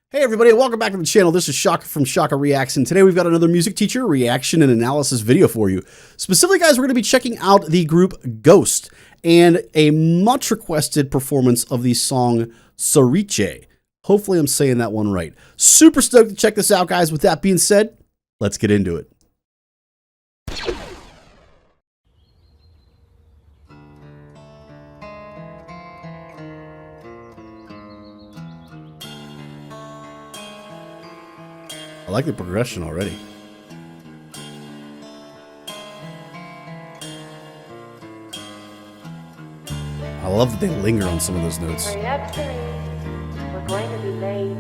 Hey everybody, welcome back to the channel. This is Shaka from Shaka Reacts, and today we've got another music teacher reaction and analysis video for you. Specifically, guys, we're going to be checking out the group Ghost and a much requested performance of the song Cirice. Hopefully I'm saying that one right. Super stoked to check this out, guys. With that being said, let's get into it. I like the progression already. I love that they linger on some of those notes. Hurry up, Cirice. We're going to be late.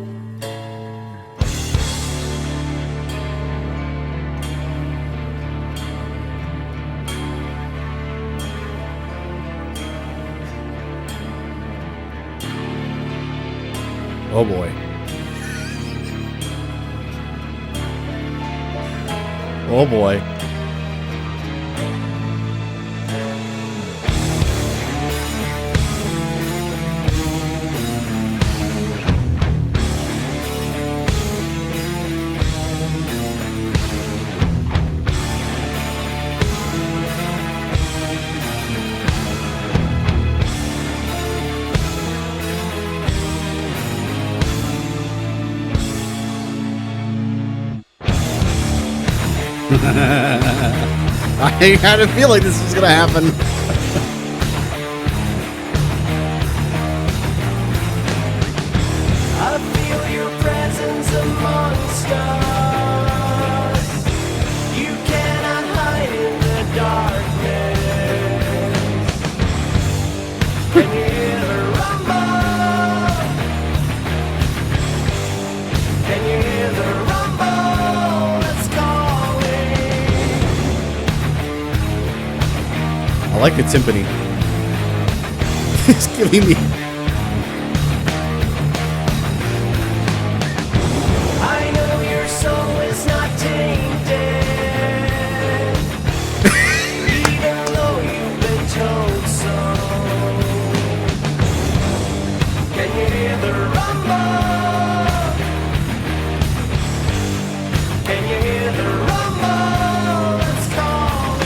Oh boy. Oh boy. I had a feeling this was gonna happen. I feel your presence amongst us. You cannot hide in the darkness. Can you hear the rumble? Can you hear the rumble that's calling? I like the timpani. It's giving me. I know your soul is not tainted, even though you've been told so. Can you hear the rumble? Can you hear the rumble that's calling?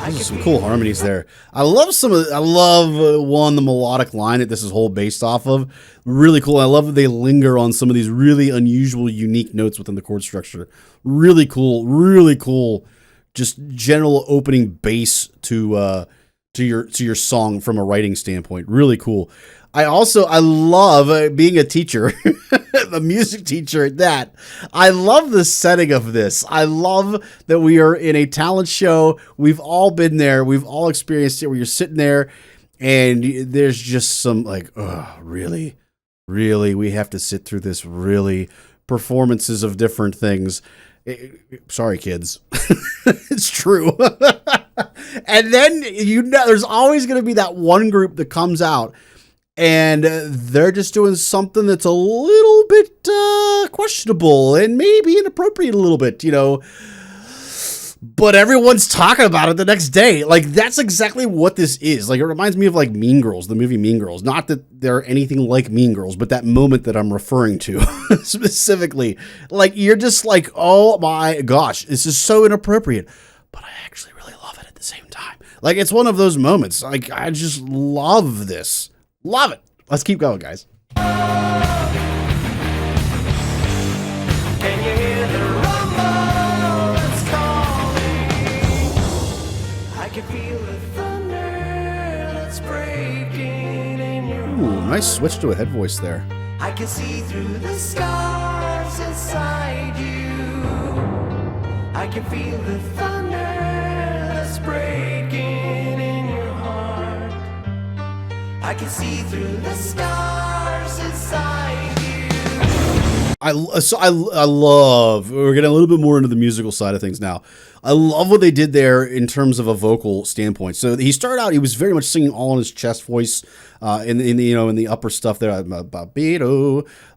Those are some cool harmonies there. I love some of. I love the melodic line that this is whole based off of. Really cool. I love that they linger on some of these really unusual, unique notes within the chord structure. Really cool. Really cool. Just general opening bass to your song from a writing standpoint. Really cool. I love being a teacher, a music teacher at that. I love the setting of this. I love that we are in a talent show. We've all been there. We've all experienced it where you're sitting there and there's just some like, oh, really, we have to sit through this really performances of different things. Sorry, kids. It's true. And then, there's always going to be that one group that comes out and they're just doing something that's a little bit questionable and maybe inappropriate a little bit, but everyone's talking about it the next day. Like, that's exactly what this is. Like, it reminds me of like Mean Girls, the movie Mean Girls. Not that they're anything like Mean Girls, but that moment that I'm referring to specifically. Like, you're just like, oh my gosh, this is so inappropriate, but I actually really love it at the same time. Like, it's one of those moments. Like, I just love this. Love it. Let's keep going, guys. Can you hear the rumble that's calling? I can feel the thunder that's breaking in your Ooh, nice switch to a head voice there. I can see through the scars inside you. I can feel the thunder that's breaking in your heart. I can see through the scars inside you. I love, we're getting a little bit more into the musical side of things now. I love what they did there in terms of a vocal standpoint. So he started out, he was very much singing all in his chest voice, in the upper stuff there,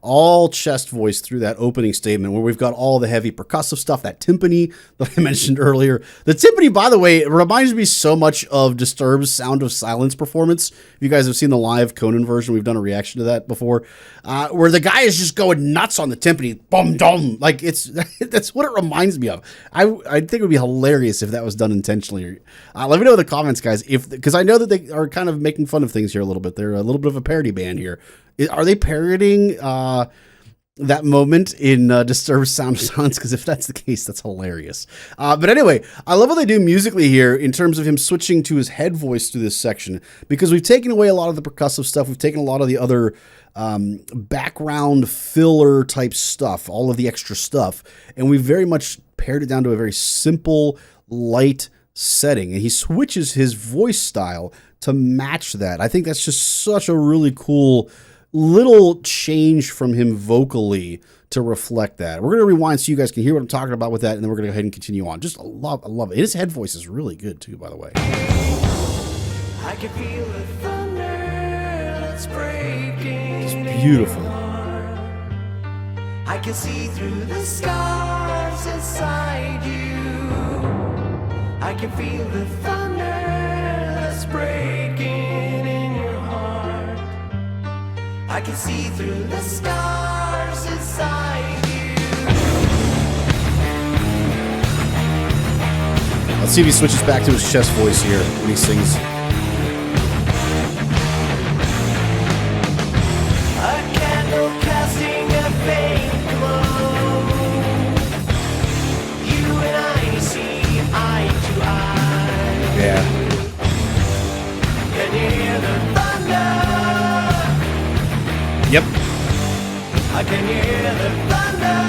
all chest voice through that opening statement where we've got all the heavy percussive stuff, that timpani that I mentioned earlier. The timpani, by the way, it reminds me so much of Disturbed's Sound of Silence performance. If you guys have seen the live Conan version, we've done a reaction to that before, where the guy is just going nuts on the timpani, bum dum, like that's what it reminds me of. I think it would be hilarious if that was done intentionally. Let me know in the comments, guys, because I know that they are kind of making fun of things here a little bit. They're a little bit of a parody band here. Are they parodying that moment in Disturbed Sound of Silence? Because if that's the case, that's hilarious. But anyway, I love what they do musically here in terms of him switching to his head voice through this section, because we've taken away a lot of the percussive stuff. We've taken a lot of the other background filler type stuff, all of the extra stuff, and we've very much pared it down to a very simple, light setting, and he switches his voice style to match that. I think that's just such a really cool little change from him vocally to reflect that. We're going to rewind so you guys can hear what I'm talking about with that, and then we're going to go ahead and continue on. Just I love it. His head voice is really good too, by the way. I can feel the thunder that's breaking. It's beautiful. I can see through the scars inside you. I can feel the thunder that's breaking in your heart. I can see through the scars inside you. Let's see if he switches back to his chest voice here when he sings. A candle casting a faint glow. You and I see eye to eye. Yeah. Can you hear the thunder? Yep. I can hear the thunder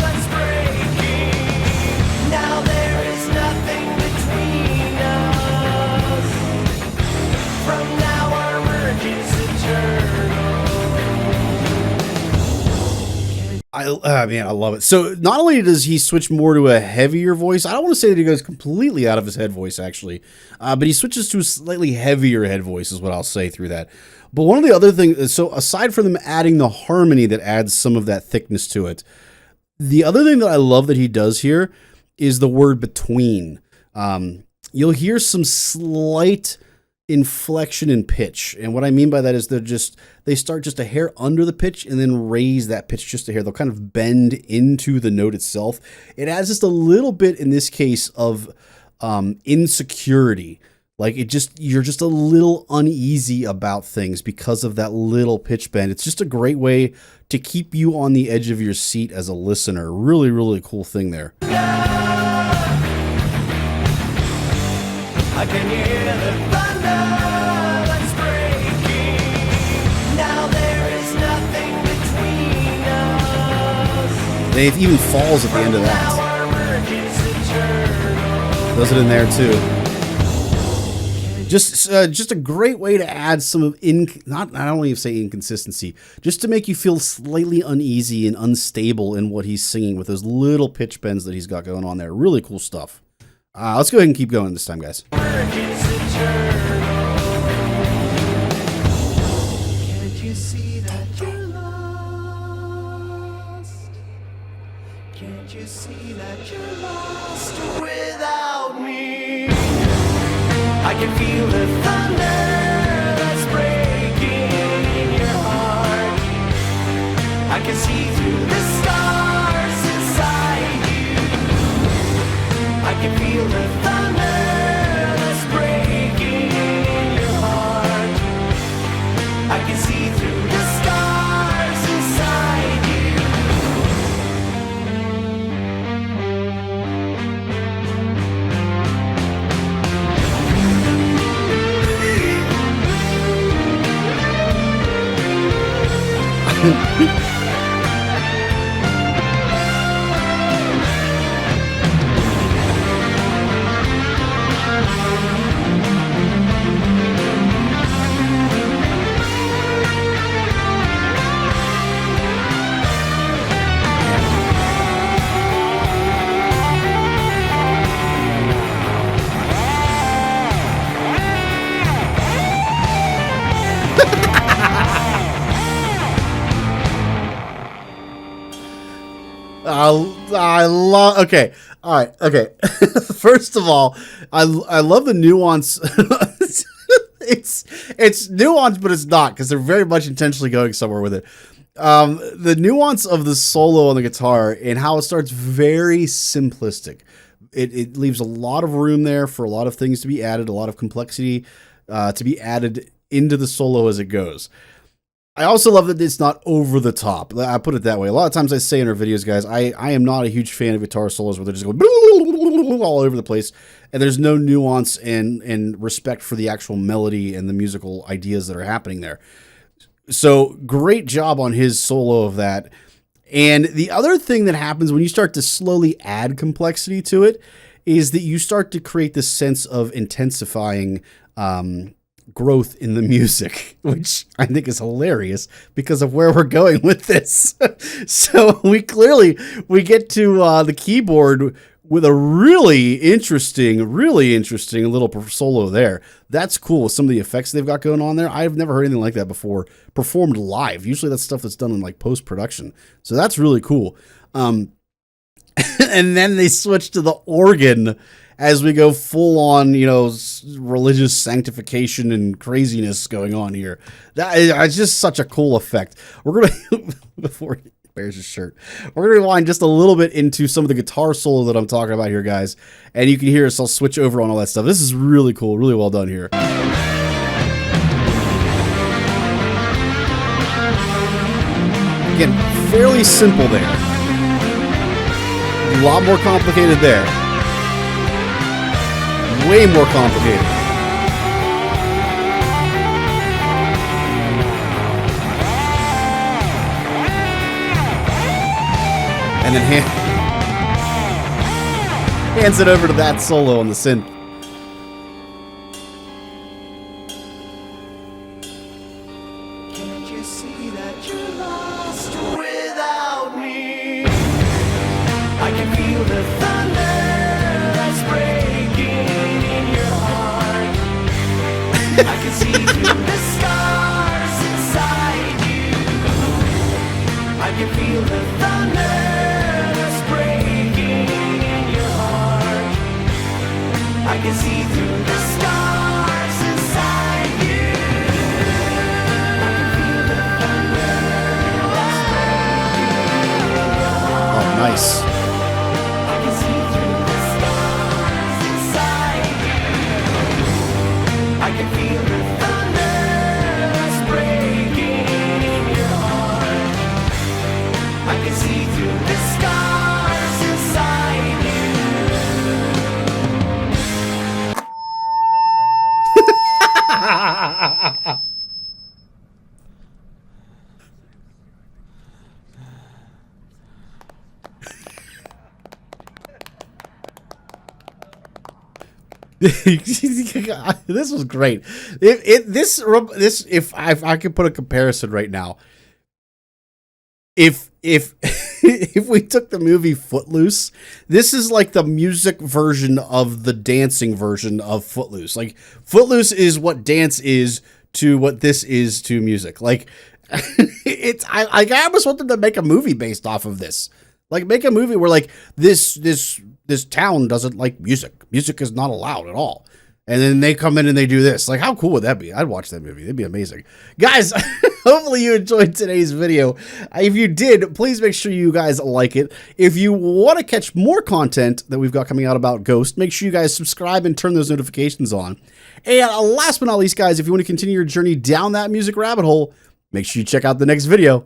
that's breaking. Now there is nothing between us. From now our merge is eternal. Man, I love it. So not only does he switch more to a heavier voice, I don't want to say that he goes completely out of his head voice, actually, but he switches to a slightly heavier head voice is what I'll say through that. But one of the other things, so aside from them adding the harmony that adds some of that thickness to it, the other thing that I love that he does here is the word between. You'll hear some slight inflection in pitch. And what I mean by that is they start just a hair under the pitch and then raise that pitch just a hair. They'll kind of bend into the note itself. It adds just a little bit, in this case, of insecurity. Like you're just a little uneasy about things because of that little pitch bend. It's just a great way to keep you on the edge of your seat as a listener. Really, really cool thing there. I can hear the thunder that's breaking. Now there is nothing between us. They even falls at the end of Now that. our merge is eternal. Does it in there too. Just a great way to add some of not only say inconsistency, just to make you feel slightly uneasy and unstable in what he's singing with those little pitch bends that he's got going on there. Really cool stuff. Let's go ahead and keep going this time, guys. Merge is eternal. Can't you see that you're lost? Can't you see that you're lost without me? I can feel the thunder that's breaking in your heart. I can see through the stars inside you. I can feel the thunder that's breaking in your heart. I can see through the stars inside you. I love. Okay, all right. Okay. First of all, I love the nuance. it's nuanced, but it's not because they're very much intentionally going somewhere with it. The nuance of the solo on the guitar and how it starts very simplistic. It leaves a lot of room there for a lot of things to be added, a lot of complexity to be added into the solo as it goes. I also love that it's not over the top. I put it that way. A lot of times I say in our videos, guys, I am not a huge fan of guitar solos where they're just going all over the place, and there's no nuance and respect for the actual melody and the musical ideas that are happening there. So great job on his solo of that. And the other thing that happens when you start to slowly add complexity to it is that you start to create this sense of intensifying growth in the music, which I think is hilarious because of where we're going with this. So we get to the keyboard with a really interesting little solo there. That's cool with some of the effects they've got going on there. I've never heard anything like that before performed live. Usually that's stuff that's done in like post-production. So that's really cool. And then they switch to the organ as we go full on, religious sanctification and craziness going on here. That is just such a cool effect. We're going to, before he bears his shirt, we're going to rewind just a little bit into some of the guitar solo that I'm talking about here, guys. And you can hear us, I'll switch over on all that stuff. This is really cool, really well done here. Again, fairly simple there. A lot more complicated there. Way more complicated. And then hands it over to that solo on the synth. Can't you see that you're lost without me? I can feel the thunder that's breaking in your heart. I can see through the scars inside you. I can feel the thunder that's breaking in your heart. I can see through the scars inside you. I can feel the thunder that's breaking in your heart. Oh, nice. I can see through the scars inside you. I can feel the thunder that's breaking in your heart. I can see through the scars inside you. This was great. If I could put a comparison right now, if if we took the movie Footloose, this is like the music version of the dancing version of Footloose. Like Footloose is what dance is to what this is to music. Like I almost want them to make a movie based off of this. Like make a movie where like this town doesn't like music. Music is not allowed at all. And then they come in and they do this. Like, how cool would that be? I'd watch that movie. It'd be amazing. Guys, hopefully you enjoyed today's video. If you did, please make sure you guys like it. If you want to catch more content that we've got coming out about Ghost, make sure you guys subscribe and turn those notifications on. And last but not least, guys, if you want to continue your journey down that music rabbit hole, make sure you check out the next video.